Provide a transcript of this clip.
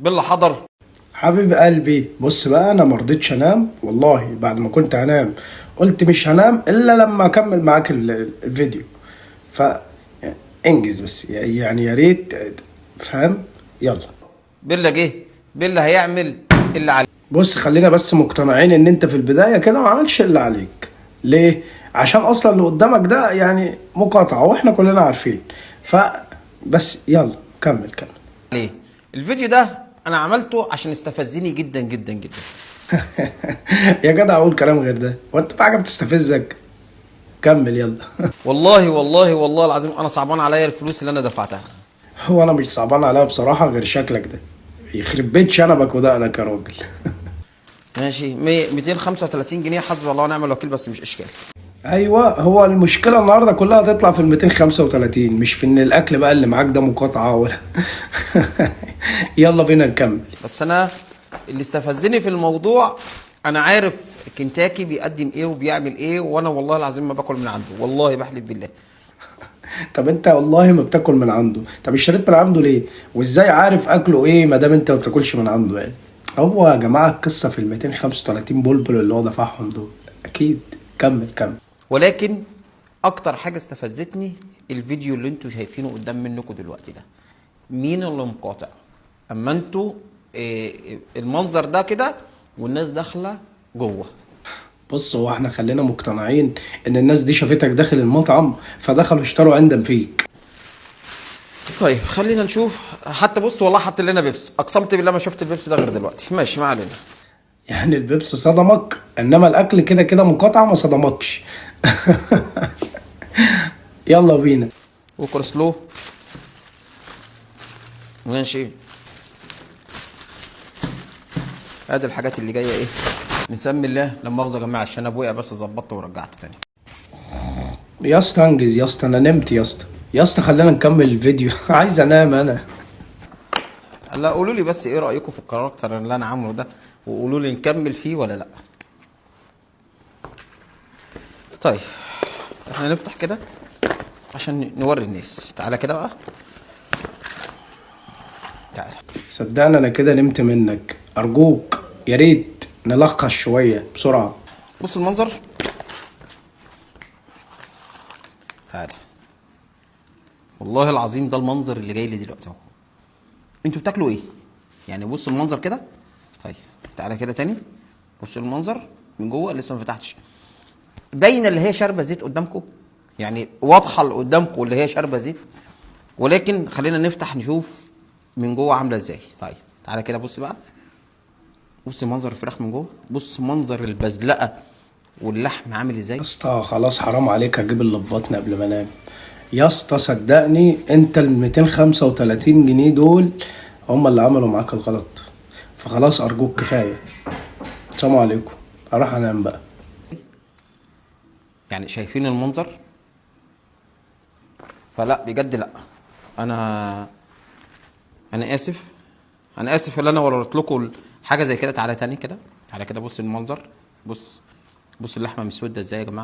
بالله حضر. حبيب قلبي بص بقى، انا مرضتش انام والله. بعد ما كنت هنام قلت مش هنام الا لما اكمل معاك الفيديو. ف انجز بس يعني يا ريت، فاهم؟ يلا. بالله جه، بالله هيعمل اللي عليه. بص خلينا بس مقتنعين ان انت في البداية كده ما عملش اللي عليك. ليه؟ عشان اصلا اللي قدامك ده يعني مقاطعة واحنا كلنا عارفين. ف بس يلا كمل كمل. ليه؟ الفيديو ده انا عملته عشان استفزني جدا جدا جدا. يا جدع اقول كلام غير ده وانت في حاجة بتستفزك؟ كمل يلا. والله والله والله العظيم انا صعبان عليا الفلوس اللي انا دفعتها. هو انا مش صعبان عليها بصراحة غير شكلك ده. يخرب بيت شنبك ودقنك يا راجل. ماشي 235 جنيه، حسبي الله ونعم الوكيل، بس مش اشكال. ايوه، هو المشكلة النهاردة كلها هتطلع في ال 235، مش في ان الاكل بقى اللي معاك ده مقاطعة ولا. يلا بينا نكمل. بس انا اللي استفزني في الموضوع، انا عارف كنتاكي بيقدم ايه وبيعمل ايه، وانا والله العظيم ما باكل من عنده، والله بحلف بالله. طب انت والله ما بتاكل من عنده؟ طب اشتريت من عنده ليه؟ وازاي عارف اكله ايه ما دام انت ما بتاكلش من عنده يعني؟ هو يا جماعة القصة في ال 235 بلبل اللي هو دفعهم دول اكيد. كمل كمل. ولكن اكتر حاجه استفزتني الفيديو اللي انتوا شايفينه قدام منكم دلوقتي ده. مين اللي مقاطع؟ اما انتوا المنظر ده كده والناس داخله جوه. بص هو احنا خلينا مقتنعين ان الناس دي شافتك داخل المطعم فدخلوا اشتروا عندم فيك. طيب خلينا نشوف. حتى بص والله حط لنا بيبس، اقسمت بالله ما شفت البيبس ده غير دلوقتي. ماشي ما علينا. يعني البيبس صدمك انما الاكل كده كده مقاطعة ما صدمكش. يلا بينا. وكورسلو. ماشي. ادي الحاجات اللي جايه ايه. نسمي الله. لما مؤاخذه يا جماعه الشنب وقع بس ظبطته ورجعته تاني. يا اسطى انجز يا اسطى، انا نمت يا اسطى. يا اسطى خلينا نكمل الفيديو. عايز انام انا. لا قولوا لي بس ايه رايكم في الكاركتر اللي انا عامله ده، وقولوا لي نكمل فيه ولا لا. طيب احنا نفتح كده عشان نوري الناس. تعالى كده بقى، تعالى. صدقني انا كده نمت منك. ارجوك يا ريت نلخص شوية بسرعة. بص المنظر. تعالى. والله العظيم ده المنظر اللي جاي لي دلوقتي اهو. انتوا بتاكلوا ايه؟ يعني بص المنظر كده. طيب تعالى كده تاني. بص المنظر من جوه لسه ما فتحتش. باينه اللي هي شاربه زيت قدامكم، يعني واضحه اللي قدامكم اللي هي شاربه زيت. ولكن خلينا نفتح نشوف من جوه عامله ازاي. طيب تعالى كده بص بقى. بص منظر الفراخ من جوه، بص منظر البزلقه واللحم عامل ازاي. يا اسطى خلاص حرام عليك، هجيب اللي في بطني قبل ما انام. يا اسطى صدقني انت ال 235 جنيه دول هم اللي عملوا معاك الغلط. فخلاص ارجوك كفايه. السلام عليكم، هروح انام بقى. يعني شايفين المنظر؟ فلا بجد لا. انا اسف. انا اسف ان انا وريت لكم حاجه زي كده. تعالى تاني كده. تعالى كده بص المنظر. بص اللحمه مسوده ازاي يا جماعه.